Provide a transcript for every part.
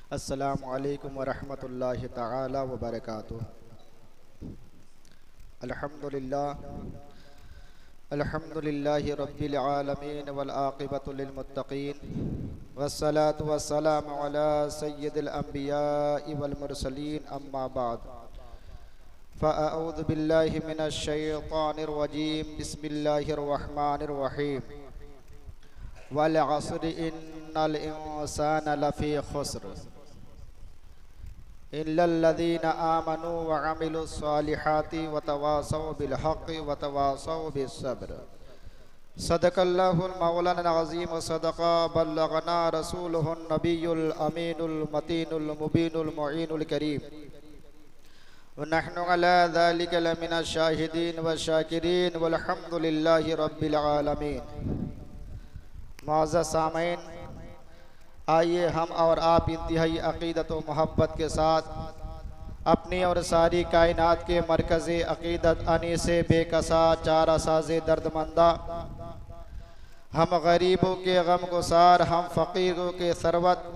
अस्सलामु अलैकुम वरहमतुल्लाहि तआला व बरकातुहू। अल्हम्दुलिल्लाहि रब्बिल आलमीन वल आक़िबतु लिल मुत्तक़ीन वस्सलातु वस्सलामु अला सय्यिदिल अंबियाइ वल मुरसलीन अम्मा बाद फ़अऊज़ु बिल्लाहि मिनश शैतानिर रजीम बिस्मिल्लाहिर रहमानिर रहीम वल अस्रि इन्नल इंसाना लफ़ी खुस्र इल्लल्लज़ीना आमनू व अमिलुस्सालिहाति व तवासौ बिल हक़्क़ि व तवासौ बिस्सब्र। सदक़ल्लाहुल मौलाना अज़ीम व सदक़ा बल्लगना रसूलुहुन नबियुल अमीनुल मतीनुल मुबीनुल मुईनुल करीम व नहनु अला ज़ालिका लमिनश शाहिदीन व शाकिरीन वल्हम्दुलिल्लाहि रब्बिल आलमीन। मुअज़्ज़ज़ सामीन, आइए हम और आप इंतहाई अक़ीदत व मोहब्बत के साथ अपनी और सारी कायनात के मरकज़ अक़ीदत अनीसे बेकसा चारा साज़े दर्दमंदा, हम गरीबों के गम गुसार, हम फ़कीरों के सरवत,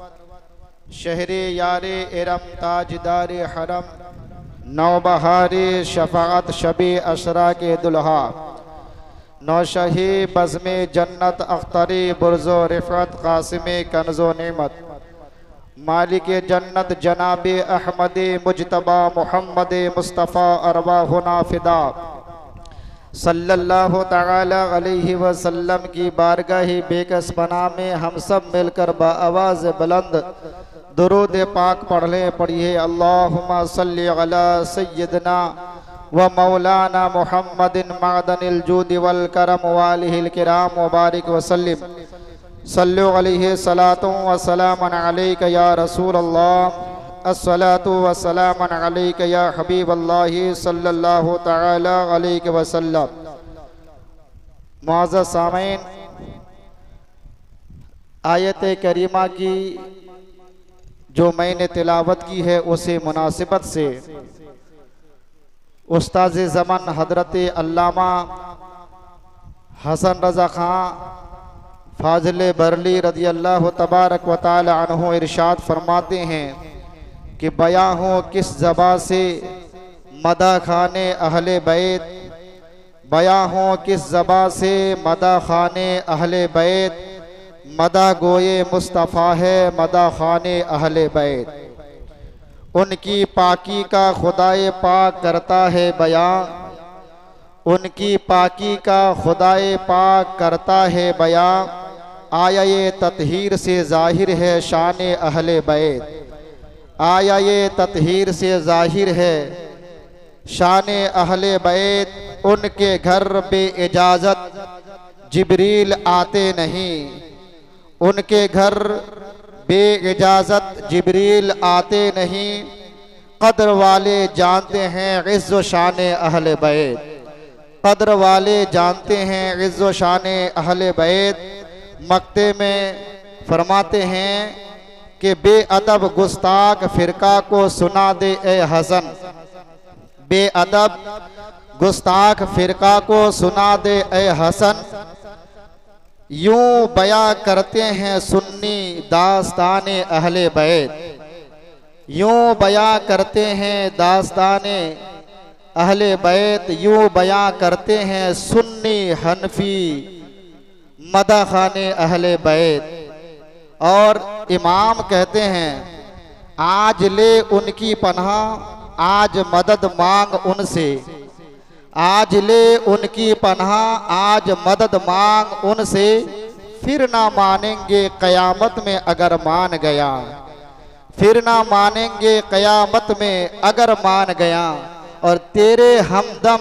शहरे यारे इरम ताजदार हरम, नौबहारे शफ़ाअत शबे अशरा के दुल्हा, नौशही बज़्मे जन्नत अख्तरी बुर्ज़ो रिफ़त क़ासिमे कन्ज़ो नेमत, मालिक जन्नत जनाबे अहमद मुजतबा मोहम्मद मुस्तफ़ा अरवाहुना फ़िदा सल्लल्लाहु तआला अलैहि वसल्लम की बारगाह बेकस पनाह में हम सब मिलकर बाआवाज़ बुलंद दुरूद पाक पढ़ लें। पढ़िए अल्लाहुम्मा सल्लि अला सय्यिदना व मौलाना मुहम्मदिन मादनिल जूद वल करम वालिहिल किराम मुबारक वसल्लिम सल्लु अलैहि सलातु व सलामन अलैका या रसूल अल्लाह, अस्सलातु व सलामन अलैका या हबीब अल्लाह सल्लल्लाहु तआला अलैहि वसल्लम। मुअज़्ज़ज़ सामीन, आयत करीमा की जो मैंने तिलावत की है उसे मुनासिबत से उस्ताद ज़मान हज़रत अल्लामा हसन रज़ा खां फाज़िल बरली रज़ी अल्लाह तबारक व तआला अन्हु इरशाद फरमाते हैं कि बयां हो किस ज़बां से मदा खाने अहले बैत, बयां हो किस ज़बां से मदा खाने अहले बैत, मदा गोए मुस्तफ़ा है मदा खाने अहले बैत। उनकी पाकी का खुदाए पाक करता है बयां, उनकी पाकी का खुदाए पाक करता है बयां, आया ये तत्हीर से ज़ाहिर है शान अहले बैत, आया ये तत्हीर से ज़ाहिर है शान अहले बैत। उनके घर बे इजाज़त जिब्रील आते नहीं, उनके घर बे इजाज़त जिब्रील आते नहीं, कद्र वाले जानते हैं इज़्ज़ो शान अहले बैत, कद्र वाले जानते हैं इज़्ज़ो शान अहले बैत। मक्ते में फरमाते हैं कि बेअदब गुस्ताख फ़िरका को सुना दे ए हसन, बेअदब गुस्ताख फ़िरका को सुना दे ए हसन, यूं बयां करते हैं सुन्नी दास्ताने अहले बैत, यूं बयां करते हैं दास्ताने अहले बैत, यूं बयां करते हैं सुन्नी हनफी मदा खाने अहले बैत। और इमाम कहते हैं आज ले उनकी पनाह, आज मदद मांग उनसे, आज ले उनकी पनाह, आज मदद मांग उनसे, फिर ना मानेंगे क़यामत में अगर मान गया, फिर ना मानेंगे क़यामत में अगर मान गया। और तेरे हमदम,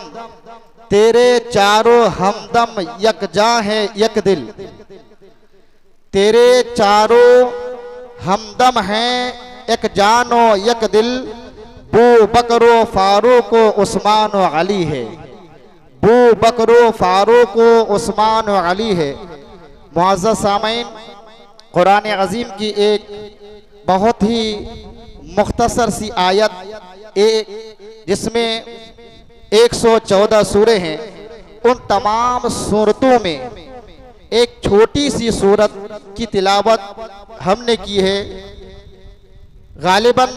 तेरे चारों हमदम यकजा है यक दिल, तेरे चारों हमदम हैं एक जानो यक दिल, बू बकरो फारूक उस्मान व अली है, बू बकरो फारूक उस्मान व अली है। मुअज़्ज़ज़ सामीन, कुरान अज़ीम की एक बहुत ही मुख्तसर सी आयत जिसमें 114 सूरे हैं, उन तमाम सूरतों में एक छोटी सी सूरत की तिलावत हमने की है गालिबन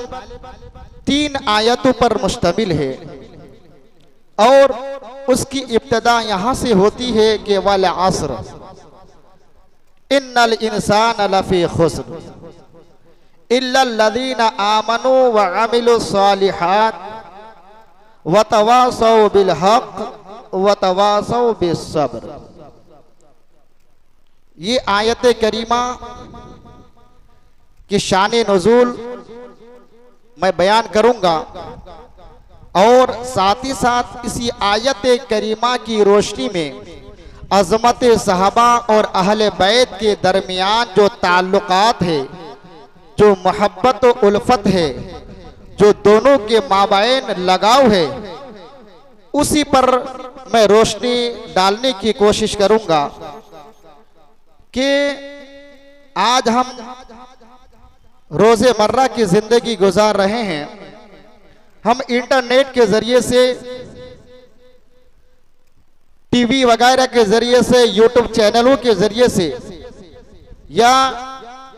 3 आयतों पर मुश्तमिल है और उसकी इब्तिदा यहाँ से होती है कि वल अस्र इन्नल इंसान लफी खुस्र इल्लल्लज़ीना आमनू व अमिलुस सालिहात व तवासौ बिल हक़ व तवासौ बिस सब्र। ये आयत करीमा की शान नुज़ूल मैं बयान करूंगा और साथ ही साथ इसी आयत करीमा की रोशनी में अज़मत सहाबा और अहले बैत के दरमियान जो ताल्लुकात है, जो मोहब्बत और उल्फत है, जो दोनों के माबैन लगाव है, उसी पर मैं रोशनी डालने की कोशिश करूंगा कि आज हम रोज़े मर्रा की जिंदगी गुजार रहे हैं। हम इंटरनेट के जरिए से, टीवी वगैरह के जरिए से, यूट्यूब चैनलों के जरिए से या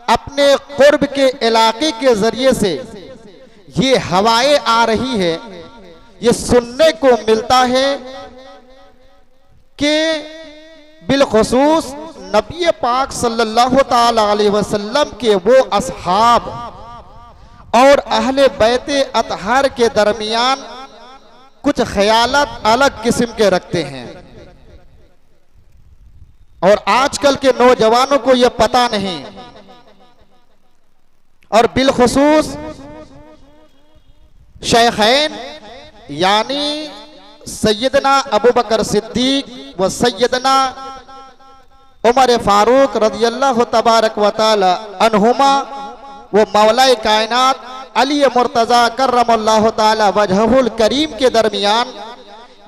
अपने कुर्ब के इलाके के जरिए से ये हवाएं आ रही है, ये सुनने को मिलता है कि बिलखुसूस नबी पाक सल्लल्लाहु ताला अलैहि वसल्लम के वो असहाब और अहले बैते अतहार के दरमियान कुछ ख्यालात अलग किस्म के रखते हैं और आजकल के नौजवानों को यह पता नहीं। और बिलखुसूस शेखैन यानी सैयदना अबू बकर सिद्दीक व सैयदना उमर फारूक रज़ियल्लाहु तबारक व तआला अन्हुमा वो मौलाए कायनात अली मुर्तज़ा कर्रमल्लाहु ताला वजहुल करीम के दरमियान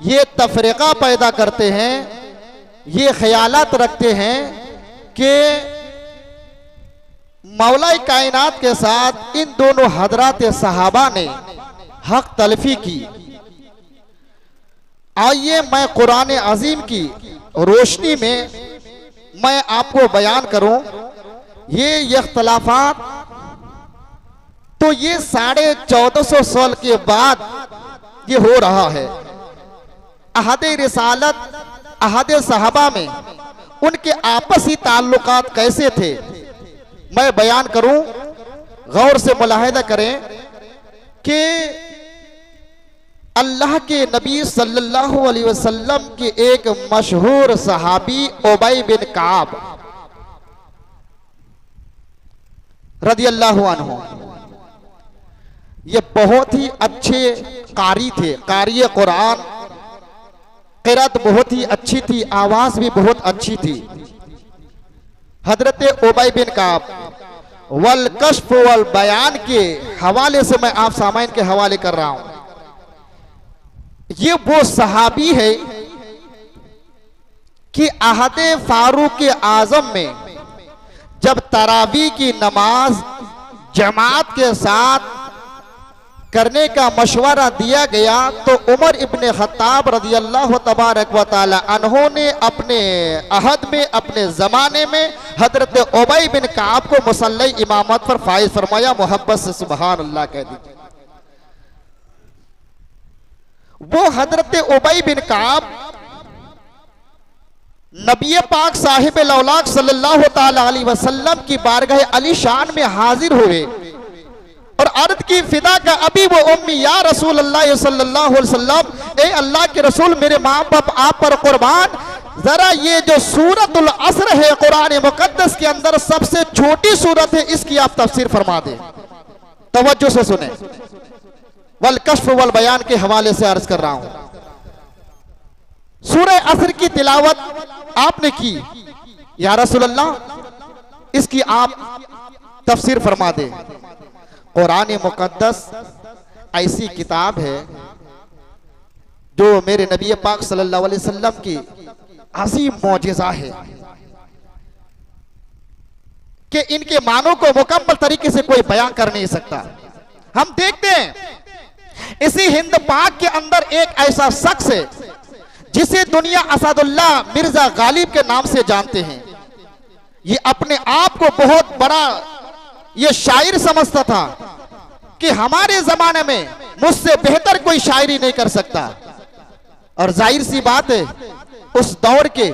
ये तफरीका पैदा करते हैं, ये ख्यालात रखते हैं कि मौलाए कायनात के साथ इन दोनों हजरात सहाबा ने हक तलफी की। आइए मैं कुरान अजीम की रोशनी में मैं आपको बयान करूं ये इख्तलाफात तो ये 1450 साल के बाद ये हो रहा है। अहदे रिसालत, अहदे सहाबा में उनके आपसी ताल्लुकात कैसे थे मैं बयान करूं। गौर से मुलाहिदा करें कि अल्लाह के नबी सल्लल्लाहु अलैहि वसल्लम के एक मशहूर सहाबी उबई बिन काब रदियल्लाहु अन्हु, ये बहुत ही अच्छे कारी थे, कारी कुरान, क़िरात बहुत ही अच्छी थी, आवाज भी बहुत अच्छी थी। हजरत उबई बिन काब वल कश्फ वल बयान के हवाले से मैं आप सामाइन के हवाले कर रहा हूं। ये वो सहाबी है कि अहदे फारूक आजम में जब तरावी की नमाज जमात के साथ करने का मशवरा दिया गया तो उमर इब्ने खत्ताब रज़ियल्लाहु तबारक व तआला अन्हों ने अपने अहद में, अपने ज़माने में हजरत उबई बिन काब को मुसल्ले इमामत पर फाइज फरमाया। मोहब्बत से सुबहान अल्लाह कह दीजिए। वो हजरत उबई बिन काब नबी पाक साहिब लौलाक सल्लल्लाहु ताला अलैहि वसल्लम की बारगाह अली शान में हाजिर हुए और अर्ज की फिदा का अभी वो उम्मी या रसूल अल्लाह सल्लल्लाहु अलैहि वसल्लम, ए अल्लाह के रसूल मेरे माँ बाप आप पर कुर्बान, जरा ये जो सूरतुल अस्र है कुरान मुकद्दस के अंदर सबसे छोटी सूरत है, इसकी आप तफसीर फरमा दें। तवज्जो से सुने, वल कश्फ वल बयान के हवाले से अर्ज कर रहा हूं। सूरह अस्र की तिलावत आपने की, या रसूल अल्लाह इसकी आप तफसीर फरमा दे। कुरान मुकद्दस ऐसी किताब है जो मेरे नबी पाक सल्लल्लाहु अलैहि वसल्लम की अजीम मौजिज़ा है कि इनके मानों को मुकम्मल तरीके से कोई बयान कर नहीं सकता। हम देखते हैं इसी हिंद पाक के अंदर एक ऐसा शख्स है जिसे दुनिया असदुल्लाह मिर्जा गालिब के नाम से जानते हैं। ये अपने आप को बहुत बड़ा ये शायर समझता था, कि हमारे जमाने में मुझसे बेहतर कोई शायरी नहीं कर सकता। और जाहिर सी बात है, उस दौर के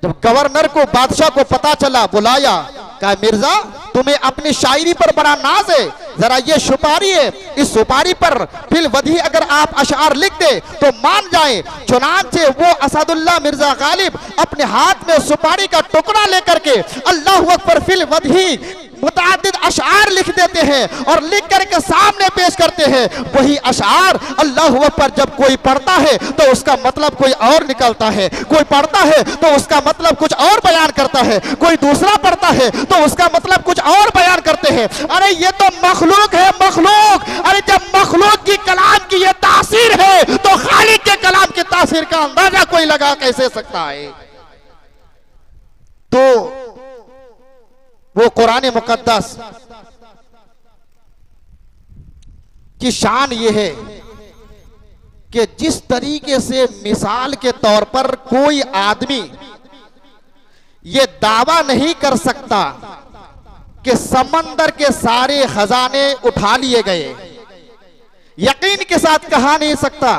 जब गवर्नर को, बादशाह को पता चला, बुलाया, कहा मिर्जा तुम्हें अपनी शायरी पर बड़ा नाज है, जरा ये सुपारी है, इस सुपारी पर फिल वधी अगर आप अशआर लिख दे तो मान जाए। चुनांचे वो असदुल्लाह मिर्जा गालिब अपने हाथ में सुपारी का टुकड़ा लेकर के अल्लाह अकबर फिल वधी मुतादिद अशआर लिख देते हैं और लिख करके सामने पेश करते हैं। वही अशआर अल्लाह अकबर जब कोई पढ़ता है तो उसका मतलब कोई और निकलता है, कोई पढ़ता है तो उसका मतलब कुछ और बयान करता है, कोई दूसरा पढ़ता है तो उसका मतलब कुछ और बयान करते हैं। अरे ये तो मखलूक है, मखलूक। अरे जब मखलूक की कलाम की ये तासीर है तो खालिक के कलाम की तासीर का अंदाजा कोई लगा कैसे सकता है। तो वो कुरान मुकद्दस की शान ये है कि जिस तरीके से मिसाल के तौर पर कोई आदमी ये दावा नहीं कर सकता कि समंदर के सारे खजाने उठा लिए गए, यकीन के साथ कहा नहीं सकता,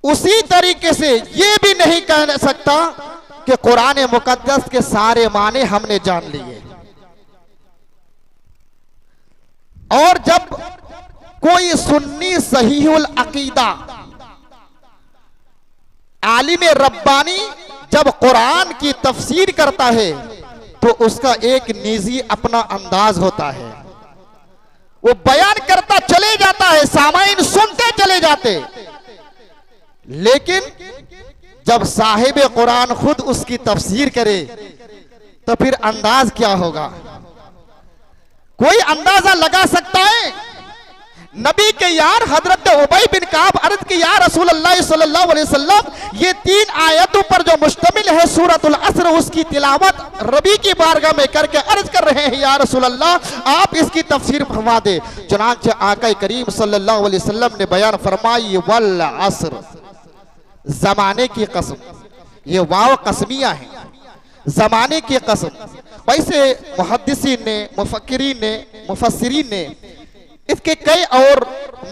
उसी तरीके से ये भी नहीं कह सकता कि कुरान मुकद्दस के सारे माने हमने जान लिए। और जब कोई सुन्नी सहीहुल अकीदा आलिम रब्बानी जब कुरान की तफसीर करता है तो उसका एक निजी अपना अंदाज होता है, वो बयान करता चले जाता है, सामाइन सुनते चले जाते। लेकिन जब साहिब कुरान खुद उसकी तफसीर करे तो फिर अंदाज क्या होगा? कोई अंदाजा लगा सकता है? नबी के यार हजरत उबई बिन काब अर्ज की या रसूल अल्लाह सल्लल्लाहु अलैहि वसल्लम, ये 3 आयतों पर जो मुश्तमिल है सूरतुल असर, उसकी तिलावत रबी की बारगाह में करके अर्ज कर रहे हैं या रसूल अल्लाह, आप इसकी तफसीर फरमा दे। चुनांचे आका करीम सल्लल्लाहु अलैहि वसल्लम ने बयान फरमाई, वल असर, जमाने की कसम। ये वाव कसमिया है, जमाने की कसम। वैसे मुहद्दिसीन ने, मुफक्किरीन ने, मुफस्सिरीन ने इसके कई और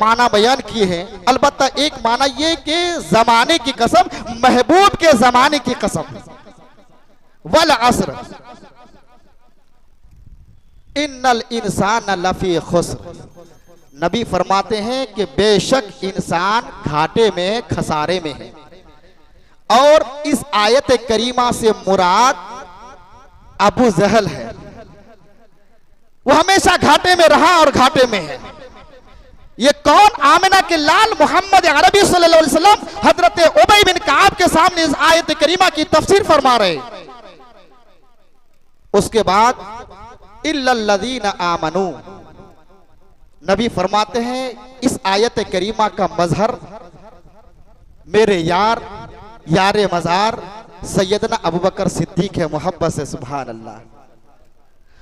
माना बयान किए हैं। अलबत्ता एक माना ये कि जमाने की कसम, महबूब के जमाने की कसम। वल असर इन्नल इंसान लफी खुस्र, नबी फरमाते हैं कि बेशक इंसान घाटे में, खसारे में है। और इस आयत करीमा से मुराद अबू जहल है, वो हमेशा घाटे में रहा और घाटे में है। ये कौन? आमिना के लाल मोहम्मद अरबी सल्लल्लाहु अलैहि वसल्लम हजरत उबई बिन काब के सामने इस आयत करीमा की तफसीर फरमा रहे। उसके बाद इल्लल्लज़ीना आमनू, नबी फरमाते हैं इस आयत करीमा का मजहर मेरे यार, यारे मजार सैयदना अबू बकर सिद्दीक है, मोहब्बत से सुभान अल्लाह।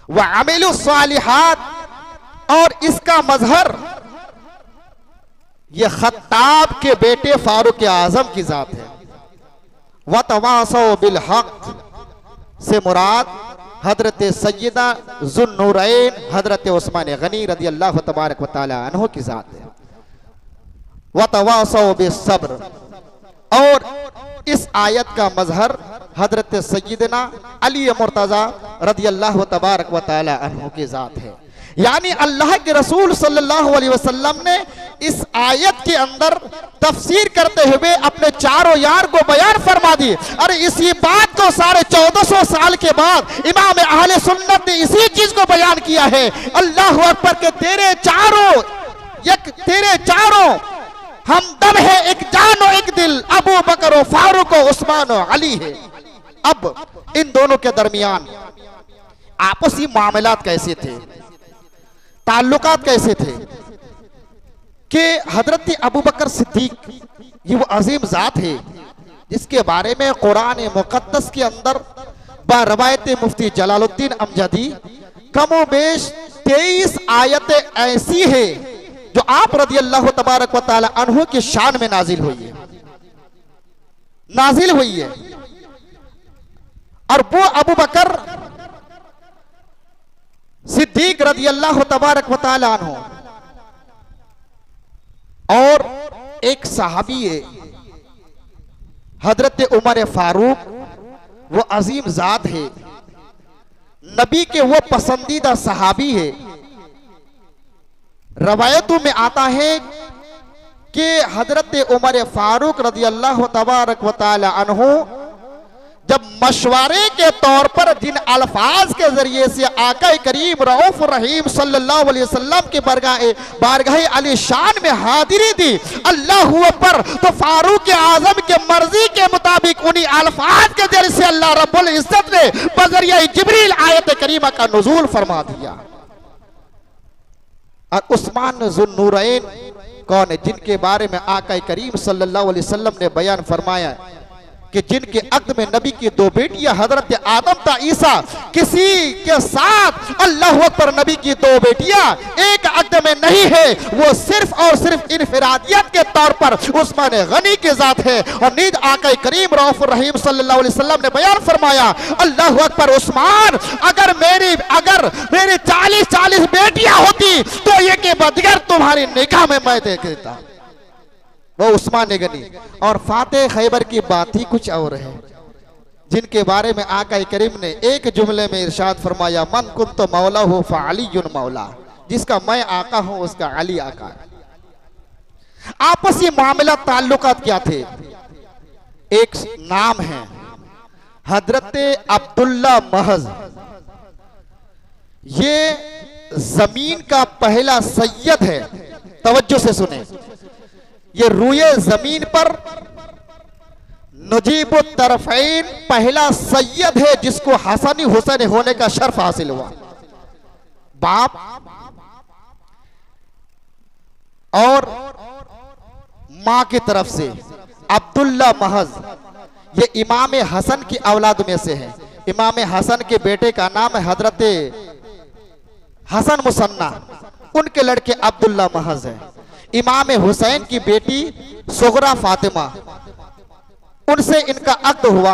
व अमिलु सालिहात, और इसका मजहर ये खत्ताब के बेटे फारूक आजम की जात है। व तवासौ बिल हक से मुराद हजरत सैयदा जुन्नूरैन हजरत उस्मान गनी रदी अल्लाह तबारक व तआला अन्हु की जात है। व तवासौ बिस्सब्र, और इस आयत का मजहर हजरत सैयदना अली मुर्तजा रदी अल्लाह तबारक व तआला अन्हु की जात है। यानी अल्लाह के रसूल सल्लल्लाहु अलैहि वसल्लम ने इस आयत के अंदर तफसीर करते हुए अपने चारों यार को बयान फरमा दी। अरे इसी बात को 1450 साल के बाद इमाम अहले सुन्नत ने इसी चीज को बयान किया है। अल्लाह अकबर के तेरे चारों हमदम है, एक जान और एक दिल, अबू बकर, फारूक, उस्मान और अली है। अब इन दोनों के दरमियान आपसी मामलात कैसे थे, ताल्लुकात कैसे थे कि हजरत अबू बकर सिद्दीक ये वो अजीम जात है जिसके बारे में कुरान मुकद्दस के अंदर बरवायत मुफ्ती जलालुद्दीन अमजदी कमो बेश 23 आयतें ऐसी है जो आप रदी अल्लाह तबारक व तआला अन्हु की शान में नाजिल हुई है। और वो अबू बकर सिद्दीक रज़ी अल्लाह तबारक व तआला अन्हु और एक सहाबी है हजरत उमर फारूक, वो अजीम जात है, नबी के वो पसंदीदा सहाबी है। रवायतों में आता है कि हजरत उमर फारूक रज़ी अल्लाह तबारक व तआला अन्हु जब मशवरे के तौर पर जिन अल्फाज के जरिए से आका करीम रऊफ रहीम सल्लल्लाहु अलैहि वसल्लम के बारगाह अली शान में हाजिरी दी, अल्लाह अकबर, तो फारूक आजम के मर्जी के मुताबिक उन्हीं अल्फाज के जरिए से अल्लाह रब्बुल इज्जत ने बजरिया जिब्रील आयत करीमा का नुज़ूल फरमा दिया। और उस्मान ज़ुन्नूरैन कौन है, जिनके बारे में आका करीम सल्लल्लाहु अलैहि वसल्लम ने बयान फरमाया कि जिनके अक्द में नबी की दो बेटियां हजरत आदम ता ईसा, किसी के साथ अल्लाह अकबर नबी की दो बेटियां एक अक्द में नहीं है, वो सिर्फ और सिर्फ इनफिरादियत के तौर पर उस्मान गनी के जात है। और नीद आका करीम रऊफ रहीम सल्लल्लाहु अलैहि वसल्लम ने बयान फरमाया, अल्लाह अकबर, उस्मान, अगर मेरी 40 बेटियां होती तो ये के बगैर तुम्हारी निगाह में मैं देख देता, वो उस्मान गनी। और फातेह खैबर की बात ही कुछ और है, जिनके बारे में आका करीम ने एक जुमले में इरशाद फरमाया, मन कुंत मौला हो फअलियुन मौला, जिसका मैं आका हूं उसका अली आका है। आपसी मामला ताल्लुकात क्या थे? एक नाम है हजरत अब्दुल्ला महज, ये जमीन का पहला सैयद है। तवज्जो से सुने, ये रूए जमीन पर नजीबुत तरफैन पहला सैयद है जिसको हसनी हुसैन होने का शर्फ हासिल हुआ। बाप और मां की तरफ से अब्दुल्ला महज, ये इमाम हसन की औलाद में से है। इमाम हसन के बेटे का नाम है हजरत हसन मुसन्ना, उनके लड़के अब्दुल्ला महज है। इमाम हुसैन की बेटी सुगरा फातिमा, उनसे इनका अक्द हुआ।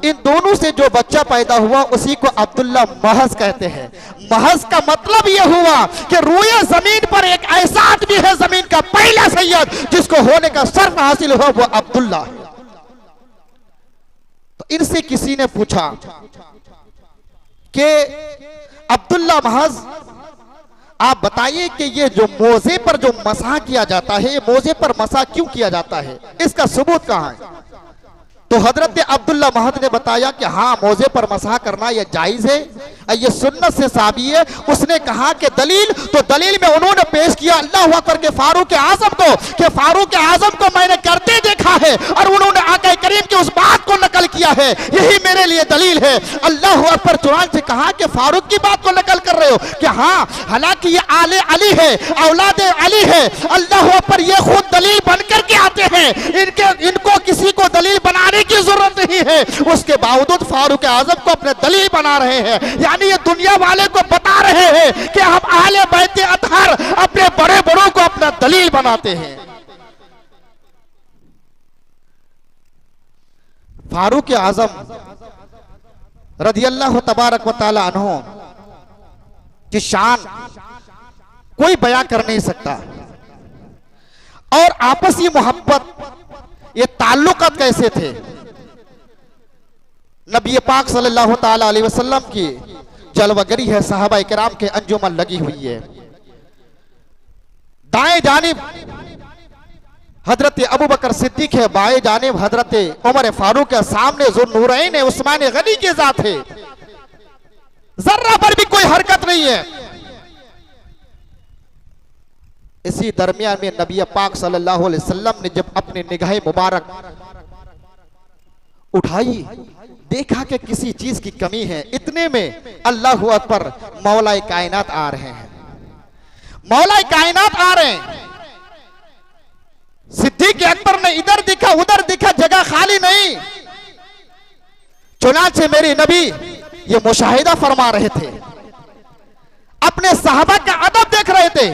इन दोनों से जो बच्चा पैदा हुआ उसी को अब्दुल्ला महज कहते हैं। महज का मतलब यह हुआ कि रूए जमीन पर एक ऐसा आदमी है, जमीन का पहला सैयद जिसको होने का शर्फ हासिल हुआ, वो अब्दुल्ला। तो इनसे किसी ने पूछा कि अब्दुल्ला महज, आप बताइए कि ये जो मोजे पर जो मसा किया जाता है, ये मोजे पर मसा क्यों किया जाता है, इसका सबूत कहां है? तो हजरत अब्दुल्ला महद ने बताया कि हाँ, मोजे पर मसा करना यह जायज है, ये सुन्नत से साबी है। उसने कहा कि दलील, तो दलील में उन्होंने पेश किया अल्लाह अकबर के फारूक आजम को, कि फारूक आजम को मैंने करते देखा है, और उन्होंने आका करीम की उस बात को नकल किया है, यही मेरे लिए दलील है। अल्लाह अकबर चुरान से कहा कि फारूक की बात को नकल कर रहे हो? कि हाँ, हालांकि ये आले अली है, औलाद अली है। अल्लाह अकबर, ये खुद दलील बनकर के आते हैं, इनको किसी को दलील बनाने की जरूरत नहीं है, उसके बावजूद फारूक आजम को अपने दलील बना रहे हैं। यानी ये दुनिया वाले को बता रहे हैं कि हम अहले बैत अतहर अपने बड़े बड़ों को अपना दलील बनाते हैं। फारूक आजम रज़ियल्लाहु तबारक व तआला अन्हु की शान कोई बयां कर नहीं सकता। और आपसी मोहब्बत, ये ताल्लुकात कैसे थे? नबी पाक सल्लल्लाहु ताला अलैहि वसल्लम की जलवागरी है, सहाबा किराम के अंजुमन लगी हुई है। दाएं जानिब हजरत अबू बकर सिद्दीक है, बाएं जानिब हजरत उमर फारूक है, सामने ज़ुन्नूरैन है, उस्मान गनी के साथ है, जर्रा पर भी कोई हरकत नहीं है। इसी दरमियान में नबी पाक सल्लल्लाहु अलैहि वसल्लम ने जब अपनी निगाह मुबारक उठाई, देखा कि किसी चीज की कमी है। इतने में अल्लाहु अकबर, मौला कायनात आ रहे हैं, मौला कायनात आ रहे हैं। सिद्दीक अकबर ने इधर दिखा उधर दिखा, जगह खाली नहीं। चुनांचे मेरे नबी ये मुशाहिदा फरमा रहे थे, अपने साहबा का अदब देख रहे थे।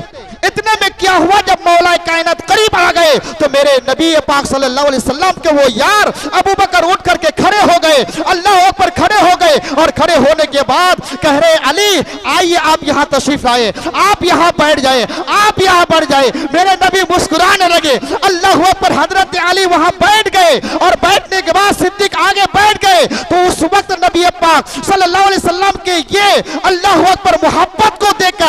इतने में क्या क्या हुआ, जब मौला कायनात करीब आ गए तो मेरे नबी पाक सल्लल्लाहु अलैहि वसल्लम के वो यार अबू बकर उठ करके खड़े हो गए, अल्लाह अकबर खड़े हो गए, और खड़े होने के बाद कह रहे अली आइए आप यहाँ तशरीफ लाए, आप यहाँ बैठ जाए, आप यहाँ बैठ जाए। मेरे नबी मुस्कुराने लगे, अल्लाह अकबर। हजरत अली वहाँ बैठ गए और बैठने के बाद सिद्दीक आगे बैठ गए। तो उस वक्त नबी पाक सल्लल्लाहु अलैहि वसल्लम के ये अल्लाह अकबर मोहब्बत को देख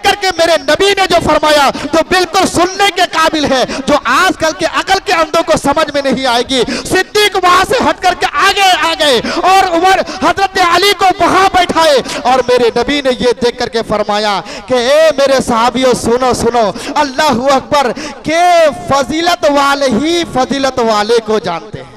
करके मेरे नबी ने जो फरमाया तो बिल्कुल सुनने के काबिल है, जो आजकल के अकल के अंधों को समझ में नहीं आएगी। सिद्दीक वहां से हट करके आगे आ गए और उमर हजरत अली को वहां बैठाए, और मेरे नबी ने ये देख करके फरमाया कि ए मेरे सहाबियों सुनो सुनो, अल्लाह अकबर के फजीलत वाले ही फजीलत वाले को जानते हैं,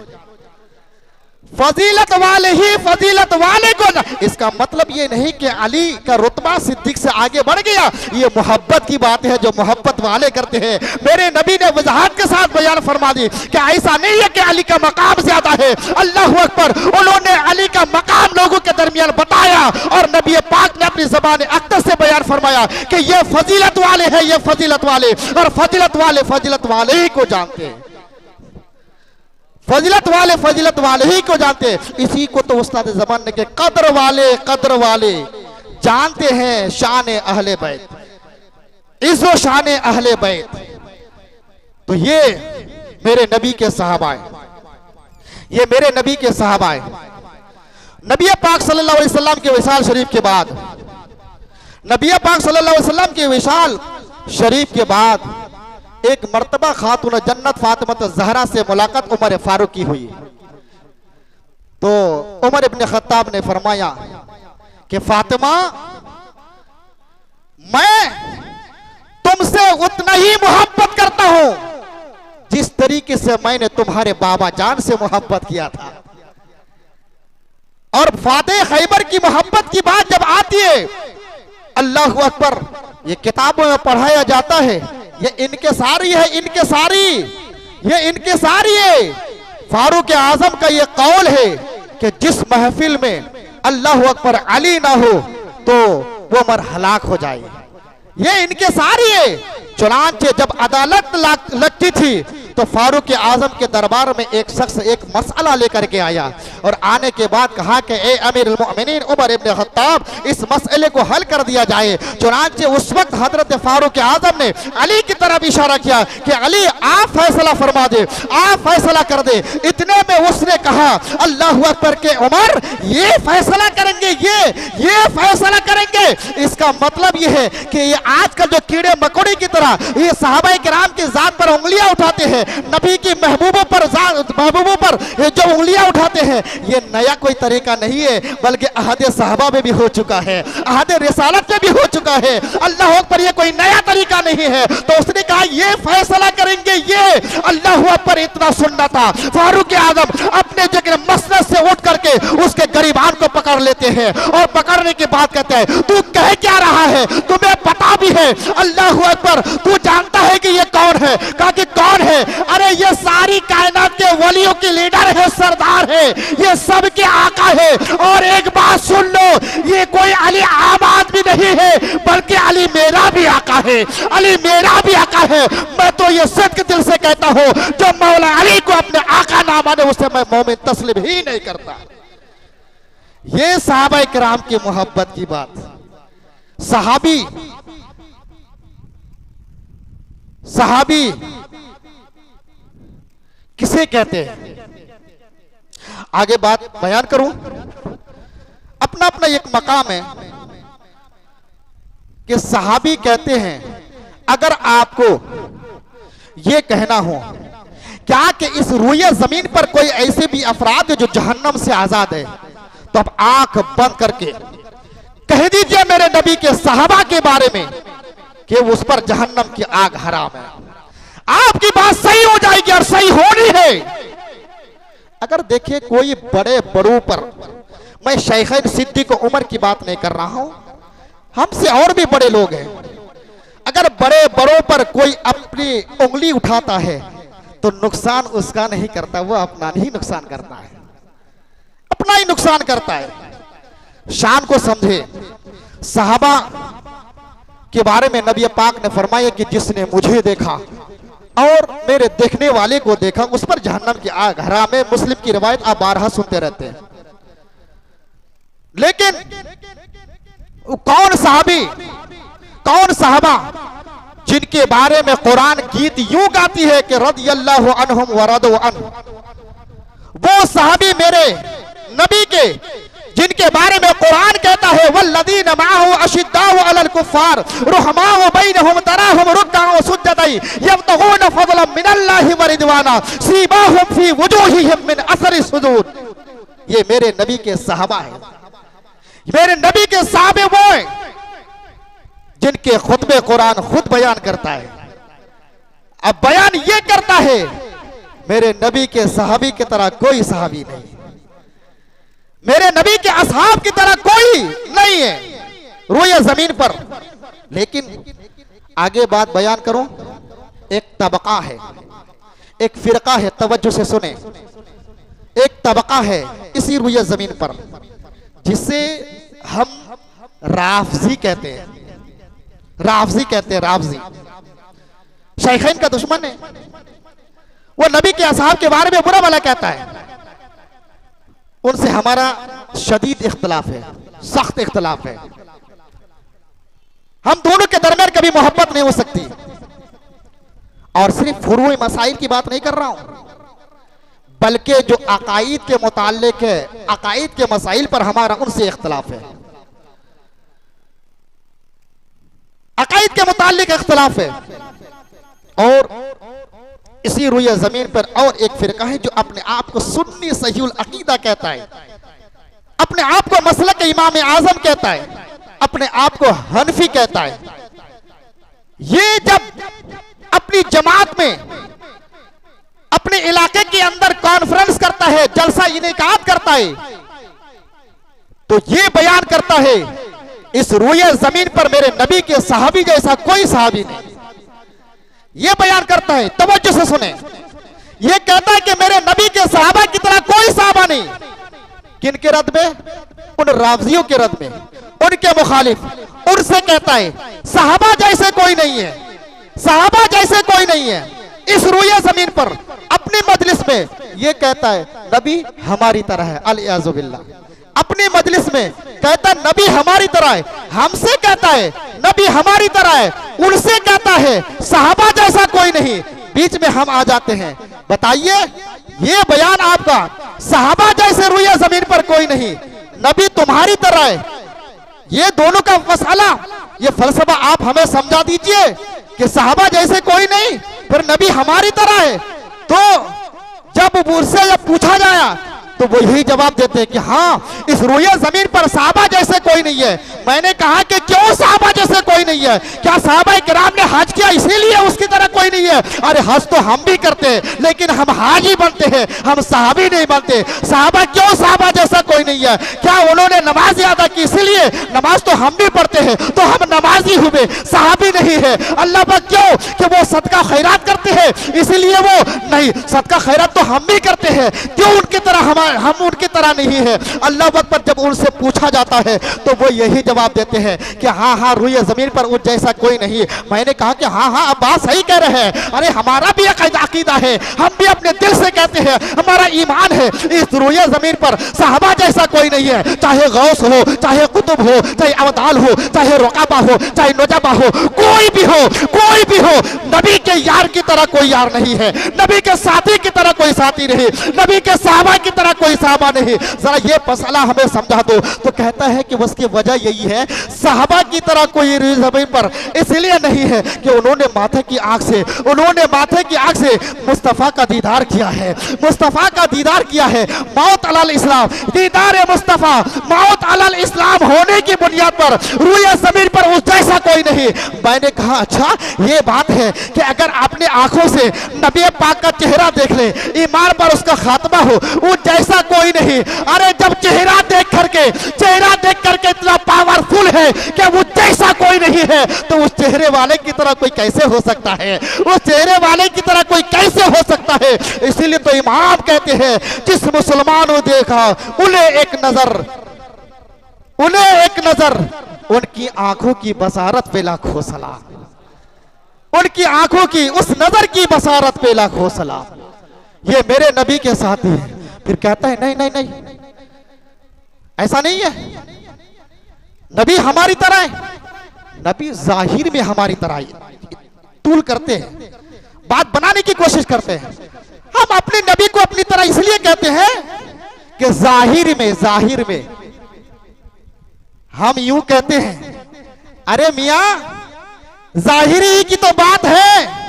फजीलत वाले ही फजीलत वाले को। इसका मतलब ये नहीं कि अली का रुतबा सिद्दीक से आगे बढ़ गया, ये मोहब्बत की बात है जो मोहब्बत वाले करते हैं। मेरे नबी ने वजाहत के साथ बयान फरमा दी कि ऐसा नहीं है कि अली का मकाम ज्यादा है, अल्लाह अकबर। उन्होंने अली का मकाम लोगों के दरमियान बताया और नबी पाक ने अपनी ज़बान अक़दस से बयान फरमाया कि ये फजीलत वाले हैं, ये फजीलत वाले, और फजीलत वाले ही को जानते हैं, फजीलत वाले ही को जानते हैं। इसी को तो उस्ताद ज़मान ने के कद्र वाले जानते हैं, शान अहले बैत, इज़्ज़ो शान अहले बैत। तो ये मेरे नबी के सहाबाए, ये मेरे नबी के सहाबाए। नबी पाक सल्लल्लाहु अलैहि वसल्लम के विशाल शरीफ के बाद, नबी पाक सल्लल्लाहु अलैहि वसल्लम के विशाल शरीफ के बाद एक मर्तबा खातून जन्नत फातिमा ज़हरा से मुलाकात उमर फारूक की हुई। तो उमर इब्न खत्ताब ने फरमाया कि फातिमा, मैं तुमसे उतना ही मोहब्बत करता हूं जिस तरीके से मैंने तुम्हारे बाबा जान से मोहब्बत किया था। और फातेह खैबर की मोहब्बत की बात जब आती है, अल्लाह अकबर, ये किताबों में पढ़ाया जाता है, ये इनके सारी है, इनके सारी, ये इनके सारी है। फारूक आजम का ये कौल है कि जिस महफिल में अल्लाह अकबर अली ना हो तो वो मर हलाक हो जाए, ये इनके सारी है। चुनांचे जब अदालत लगती थी तो फारूक आजम के दरबार में एक शख्स एक मसला लेकर के आया और आने के बाद कहा कि ए अमीरुल मोमिनीन उमर इब्न खत्ताब, इस मसले को हल कर दिया जाए। चुनांचे उस वक्त हजरत फारूक आजम ने अली की तरफ इशारा किया कि अली आप फैसला फरमा दे, आप फैसला कर दे। इतने में उसने कहा अल्लाह अकबर के उमर, ये फैसला करेंगे, ये फैसला करेंगे। इसका मतलब ये है कि ये आजकल जो कीड़े मकोड़े की तरह ये सहाबाए किराम की जात पर उंगलियां उठाते हैं, नबी की महबूबों पर जो उंगलियां उठाते हैं, ये नया कोई तरीका नहीं है, बल्कि अहद सहाबा में भी हो चुका है, अहद रिसालत में भी हो चुका है। अल्लाह अकबर, ये कोई नया तरीका नहीं है। तो उसने कहा ये फैसला करेंगे, ये अल्लाह अकबर। इतना सुनना था, फारूक आजम अपने जगह मसनद से उठ करके उसके गरीबान को पकड़ लेते हैं और पकड़ने के बाद कहते हैं तू कह क्या रहा है, तुम्हें पता भी है, अल्लाह अकबर, तू जानता है कि ये कौन है? कहा कि कौन है? अरे ये सारी कायनात के वलियों की लीडर है, सरदार है, ये सबके आका है। और एक बात सुन लो, ये कोई अली आम आदमी नहीं है, बल्कि अली मेरा भी आका है, अली मेरा भी आका है। मैं तो ये सच दिल से कहता हूं, जो मौला अली को अपने आका ना माने उसे मैं मोमिन तस्लीम ही नहीं करता। ये सहाबाए किराम की मोहब्बत की बात। सहाबी किसे कहते हैं, आगे बात बयान करूं। अपना अपना एक मकाम है कि सहाबी कहते हैं, अगर आपको यह कहना हो क्या कि इस रूए जमीन पर कोई ऐसे भी अफराद है जो जहन्नम से आजाद है, तो अब आंख बंद करके कह दीजिए मेरे नबी के सहाबा के बारे में कि उस पर जहन्नम की आग हराम है। आपकी बात सही हो जाएगी और सही होनी है। अगर देखिए कोई बड़े बड़ों पर, मैं शेखैन सिद्दीक उमर की बात नहीं कर रहा हूं, हमसे और भी बड़े लोग हैं, अगर बड़े बड़ों पर कोई अपनी उंगली उठाता है तो नुकसान उसका नहीं करता, वो अपना ही नुकसान करता है, अपना ही नुकसान करता है। शान को समझे। सहाबा के बारे में नबी पाक ने फरमाया कि जिसने मुझे देखा और मेरे देखने वाले को देखा उस पर जहन्नम की आग हराम है। मुस्लिम की रिवायत आप बारहा सुनते रहते हैं। लेकिन कौन सहाबी, कौन सहाबा जिनके बारे में कुरान गीत यूं गाती है कि रदियल्लाहु अन्हुम व रदू अन्हु, वो सहाबी मेरे नबी के जिनके बारे में कुरान कहता है वल्लदीन माहु अशिद्दाउ अलल कुफ्फार रुहमाउ बैनहुम तराहुम रुक्काअ सुज्जदा यब्तगून फज़लन मिनल्लाहि व रिदवाना सीबाहुम फी वुजूहिहिम मिन असरि सुजूद। ये मेरे नबी के सहाबा है, मेरे नबी के साहबे वो हैं जिनके खुतबे कुरान खुद बयान करता है। अब बयान ये करता है मेरे नबी के सहाबी की तरह कोई सहाबी नहीं, मेरे नबी के असहाब की तरह कोई नहीं है रोए जमीन पर। लेकिन आगे बात बयान करूं, एक तबका है, एक फिरका है, तवज्जो से सुने। एक तबका है इसी रोए जमीन पर जिसे हम राफजी कहते हैं, राफजी कहते हैं, राफजी शेखैन का दुश्मन है। वो नबी के असहाब के बारे में बुरा भला कहता है। उनसे हमारा शदीद इख्तलाफ है, सख्त इख्तलाफ है। हम दोनों के दरमियान कभी मोहब्बत नहीं हो सकती। और सिर्फ फुरूई मसाइल की बात नहीं कर रहा हूं, बल्कि जो अकाईद के मुताल्लिक है, अकाईद के मसाइल पर हमारा उनसे इख्तलाफ है, अकाईद के मुताल्लिक इख्तलाफ है। और इसी रुए जमीन पर और एक फिरका है जो अपने आप को सुन्नी सहीउल अकीदा कहता है, अपने आप को मसलक इमाम आजम कहता है, अपने आप को हनफी कहता है। ये जब अपनी जमात में, अपने इलाके के अंदर कॉन्फ्रेंस करता है, जलसा इनेकाद करता है, तो ये बयान करता है इस रुए जमीन पर मेरे नबी के सहाबी जैसा कोई सहाबी नहीं। ये बयान करता है, तवज्जो से सुने। ये कहता है कि मेरे नबी के सहाबा की तरह कोई सहाबा नहीं। किनके रद में? उन राफजियों के रद में, उनके मुखालिफ। उनसे कहता है सहाबा जैसे कोई नहीं है, सहाबा जैसे कोई नहीं है। इस रुए जमीन पर अपनी मजलिस में ये कहता है नबी हमारी तरह है, अल-इयाज़ु बिल्लाह। अपनी मजलिस में कहता है नबी हमारी तरह है, हमसे कहता है नबी हमारी तरह है, उनसे कहता है सहाबा जैसा कोई नहीं। बीच में हम आ जाते हैं। बताइए ये बयान आपका, सहाबा जैसे रुए जमीन पर कोई नहीं, नबी तुम्हारी तरह है, ये दोनों का मसला, ये फलसफा आप हमें समझा दीजिए कि सहाबा जैसे कोई नहीं फिर नबी हमारी तरह है। तो जब मुझसे जब पूछा जाया तो वो यही जवाब देते हैं कि हाँ इस रुए जमीन पर सहाबा जैसे कोई नहीं है। मैंने कहा कि क्यों सहाबा जैसे कोई नहीं है? क्या सहाबा किराम ने हज किया इसीलिए उसकी तरह कोई नहीं है? अरे हज तो हम भी करते हैं लेकिन हम हाजी बनते हैं, हम सहाबी नहीं बनते। सहाबा क्यों सहाबा जैसा कोई नहीं है? क्या उन्होंने नमाज अदा की इसीलिए? नमाज तो हम भी पढ़ते हैं तो हम नमाजी हुए, सहाबी नहीं है। अल्लाह पाक क्यों कि वो सदका खैरात करते हैं इसीलिए वो नहीं, सदका खैरात तो हम भी करते हैं, क्यों उनकी तरह हम उनकी तरह नहीं है? अल्लाह पर जब उनसे पूछा जाता है तो वो यही जवाब देते हैं कि हाँ हाँ रुए जमीन पर उस जैसा कोई नहीं। मैंने कहा कि हाँ हाँ आप बात सही कह रहे हैं, अरे हमारा भी एक अकीदा है, हम भी अपने दिल से कहते हैं, हमारा ईमान है इस रुए जमीन पर सहाबा जैसा कोई नहीं है। चाहे गौस हो, चाहे कुतुब हो, चाहे अवताल हो, चाहे रुकाबा हो, चाहे नुजबा हो, कोई भी हो, कोई भी हो, नबी के यार की तरह कोई यार नहीं है, नबी के साथी की तरह कोई साथी नहीं, नबी के सहाबा की तरह कोई सहाबा नहीं। जरा ये मसला हमें समझा दो। तो कहता है कि उसकी वजह यही है सहाबा की तरह कोई जमीन पर इसलिए नहीं है कि उन्होंने माथे की आंख से, उन्होंने माथे की आंख से मुस्तफा का दीदार किया है, मुस्तफा का दीदार किया है। मौत अलल इस्लाम, दीदार मुस्तफा, मौत अलल इस्लाम होने की बुनियाद पर रुए जमीन पर उस जैसा कोई नहीं। मैंने कहा अच्छा ये बात है कि अगर आपने आंखों से नबी पाक का चेहरा देख ले, ईमान पर उसका खात्मा हो, उस जैसा कोई नहीं। अरे जब चेहरा देख करके इतना पावरफुल है कि वो जैसा कोई नहीं है तो उस चेहरे वाले की तरह कोई कैसे हो सकता है? उस चेहरे वाले की तरह कोई कैसे हो सकता है? इसीलिए तो इमाम कहते हैं जिस मुसलमान को देखा उन्हें एक नजर उन्हें एक नजर उनकी आंखों की बसारत पे लाखों सलाम, उनकी आंखों की उस नजर की बसारत पे लाखों सलाम। ये मेरे नबी के साथी हैं। फिर कहता है नहीं नहीं नहीं, ऐसा नहीं है, नबी हमारी तरह है। नबी जाहिर में हमारी तरह तूल करते हैं, बात बनाने की कोशिश करते हैं। हम अपने नबी को अपनी तरह इसलिए कहते हैं कि जाहिर में हम यूं कहते हैं, अरे मियां जाहिरी की तो बात है।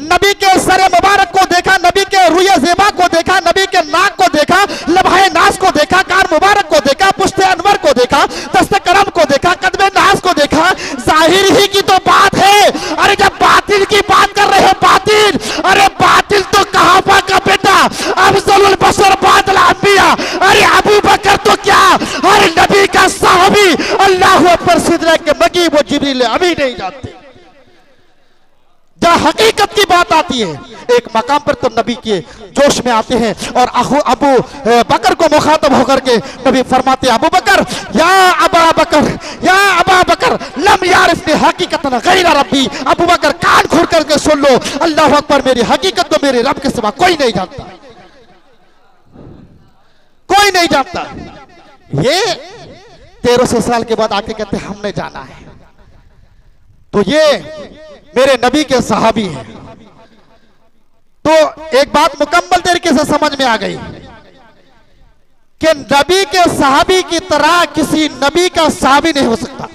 नबी के सरे मुबारक को देखा, नबी के रुए ज़ेबा को देखा, नबी के नाक को देखा, लम्हे नास को देखा, कार मुबारक को देखा, पुश्ते अनवर को देखा, दस्ते करम को देखा, कदमे नास को देखा। जाहिर ही की तो बात है। अरे जब बातिल की बात कर रहे हैं, बातिल, अरे बातिल तो कहाफा का बेटा अफजलुल बशर बादल अंबिया, अरे अबू बकर तो क्या, अरे नबी का साहबी, अल्लाह अकबर सिदरा के मगी वो जिब्रील अभी नहीं जानते। जब हकीकत की बात आती है एक मकाम पर तो नबी के जोश में आते हैं और अबू बकर को मुखातब होकर के नबी फरमाते हैं, अबू बकर या अबा बकर, या अबा बकर लम यारिफनी हकीकतन गैर रब्बी। अबू बकर कान खोल करके सुन लो, अल्लाह अकबर, मेरी हकीकत तो मेरे रब के सिवा कोई नहीं जानता, कोई नहीं जानता। ये 1300 साल के बाद आके कहते हमने जाना है। तो ये मेरे नबी के सहाबी हैं। तो एक बात मुकम्मल तरीके से समझ में आ गई कि नबी के सहाबी की तरह किसी नबी का सहाबी नहीं हो सकता।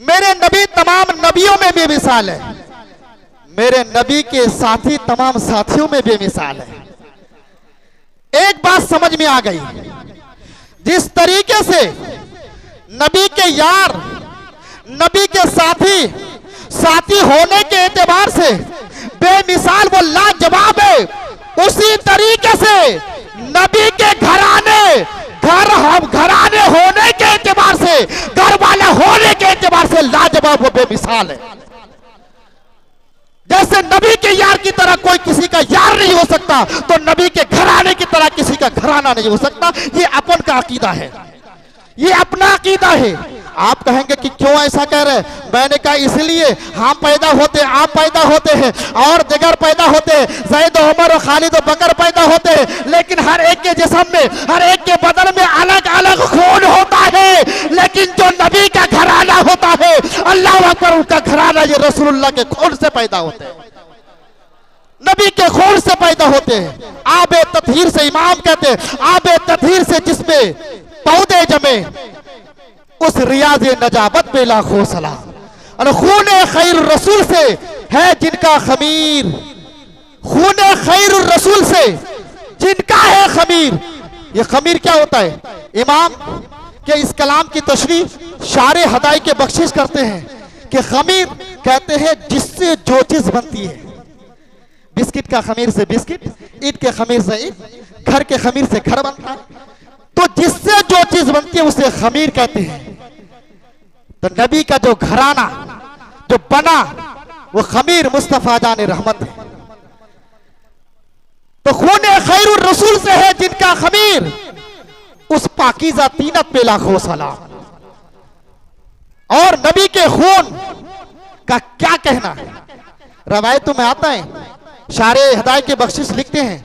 मेरे नबी तमाम नबियों में बेमिसाल है, मेरे नबी के साथी तमाम साथियों में बेमिसाल है। एक बात समझ में आ गई, जिस तरीके से नबी के यार, नबी के साथी होने के एतबार से बेमिसाल वो लाजवाब है, उसी तरीके से नबी के घराने होने के एतबार से, घर वाले होने के एतबार से लाजवाब वो बेमिसाल है। जैसे नबी के यार की तरह कोई किसी का यार नहीं हो सकता, तो नबी के घराने की तरह किसी का घराना नहीं हो सकता। ये अपन का अकीदा है, ये अपना अकीदा है। आप कहेंगे कि क्यों ऐसा कह रहे हैं? मैंने कहा इसलिए हम पैदा होते, आप पैदा होते हैं और दिगर पैदा होते हैं, ज़ैद उमर और खालिद और बकर पैदा होते हैं, लेकिन हर एक के जिस्म में, हर एक के बदन में अलग अलग खून होता है। लेकिन जो नबी का घराना होता है, अल्लाह अकबर, उनका घराना ये रसूलुल्लाह के खून से पैदा होते हैं, नबी के खून से पैदा होते हैं। आबे ततहीर से, इमाम कहते हैं आबे ततहीर से जिसमें पौधे जमे, उस रियाज नजाबत पे लाखों सलाम। और खून खैर रसूल से है जिनका खमीर, खून खैर रसूल से जिनका है खमीर। ये खमीर क्या होता है? इमाम के इस कलाम की तशरीह शारे हदाई के बख्शिश करते हैं कि खमीर कहते हैं जिससे जो चीज बनती है। बिस्किट का खमीर से बिस्किट, ईट के खमीर से ईट, घर के खमीर से घर बनता है। तो जिससे जो चीज बनती है उसे खमीर कहते हैं। तो नबी का जो घराना जो बना वो खमीर मुस्तफा जान रहमत है। तो खून खैरुर रसूल से है जिनका खमीर, उस पाकीज़ा तीनत पे लाखों सलाम। और नबी के खून का क्या कहना है? रवायतों में आता है, शारे हदाय के बख्शिश लिखते हैं,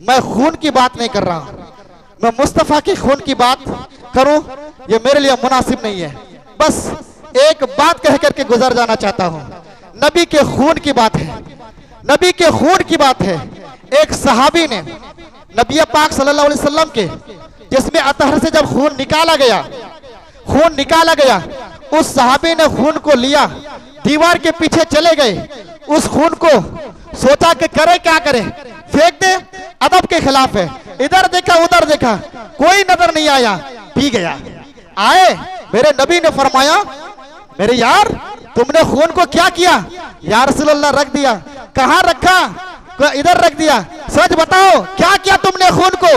मैं खून की बात नहीं कर रहा हूं, मैं मुस्तफा के खून की बात करूं ये मेरे लिए मुनासिब नहीं है। बस एक बात कह करके गुजर जाना चाहता हूं। नबी के खून की बात है, नबी के खून की बात है। एक सहाबी ने नबी पाक सल्लल्लाहु अलैहि वसल्लम के जिसमें अतहर से जब खून निकाला गया, उस सहाबी ने खून को लिया, दीवार के पीछे चले गए, उस खून को सोचा कि करे क्या करे, फेंक दे, अदब के खिलाफ है। इधर देखा उधर देखा, कोई नजर नहीं आया, पी गया। आए मेरे नबी ने फरमाया, मेरे यार तुमने खून को क्या किया? या रसूलल्लाह रख दिया। कहाँ रखा? इधर रख दिया। सच बताओ क्या किया तुमने खून को?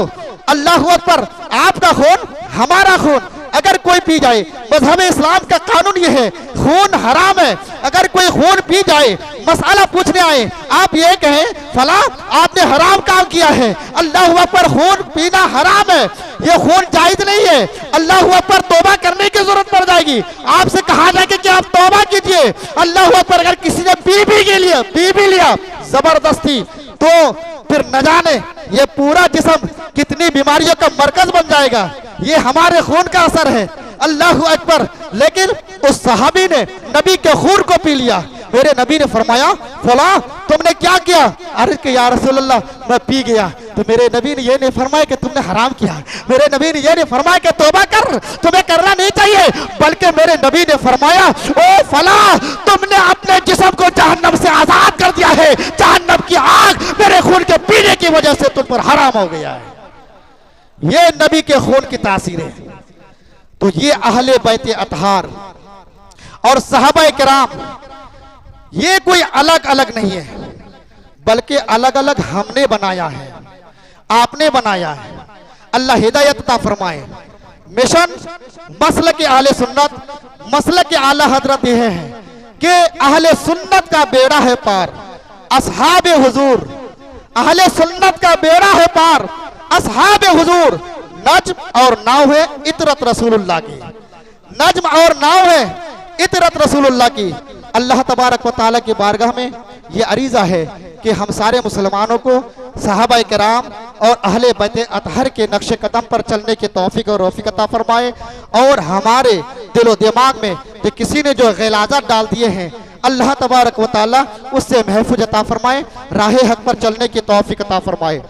अल्लाहु अकबर, आपका खून हमारा खून अगर कोई पी जाए, मज़हब इस्लाम का कानून ये है, खून हराम है। अगर कोई खून पी जाए, मसाला पूछने आए, आप ये कहें फला आपने हराम काम किया है, अल्लाहु अकबर, खून पीना हराम है। ये खून जायज नहीं है। अल्लाह अकबर, तौबा करने की जरूरत पड़ जाएगी। आपसे कहा जाएगा कि आप तौबा कीजिए। अल्लाह अकबर, अगर किसी ने पी भी लिया जबरदस्ती, तो फिर न जाने ये पूरा जिस्म कितनी बीमारियों का मरकज बन जाएगा। ये हमारे खून का असर है। अल्लाह अकबर। लेकिन उस सहाबी ने नबी के खून को पी लिया। मेरे नबी ने फरमाया, फला तुमने क्या किया? अर्ज कि या रसूलल्लाह, मैं पी गया। तो मेरे नबी ने यह नहीं फरमाया कि तुमने हराम किया। मेरे नबी ने यह नहीं फरमाया कि तौबा कर, तुम्हें करना नहीं चाहिए, बल्कि मेरे नबी ने फरमाया, ओ फला, तुमने अपने जिस्म को जहन्नम से आजाद कर दिया है। जहन्नम की आग मेरे खून के पीने की वजह से तुम पर हराम हो गया है। ये नबी के खून की तासीर है। तो ये अहले बैत अतहार और सहाबा किराम, ये कोई अलग अलग नहीं है, बल्कि अलग अलग हमने बनाया है, आपने बनाया है। अल्लाह हिदायत अता फरमाए। मिशन मसलक के आले सुन्नत, मसलक के आला हजरत यह है कि अहले सुन्नत का बेड़ा है पार, असहाबे हुजूर। अहले सुन्नत का बेड़ा है पार, असहाबे हुजूर। नज्म और नाव है इतरत रसूलुल्लाह की, नज्म और नाव है इतरत रसूलुल्लाह की। अल्लाह तबारक व तआला की बारगाह में ये अरीज़ा है कि हम सारे मुसलमानों को सहाबा किराम और अहले बैत अतहर के नक्शे कदम पर चलने की तौफीक और रौफीक अता फरमाए। और हमारे दिलो दिमाग में कि किसी ने जो ग़िलाज़त डाल दिए हैं, अल्लाह तबारक व तआला उससे महफूज अता फरमाए, राह हक पर चलने की तौफीक अता फरमाए।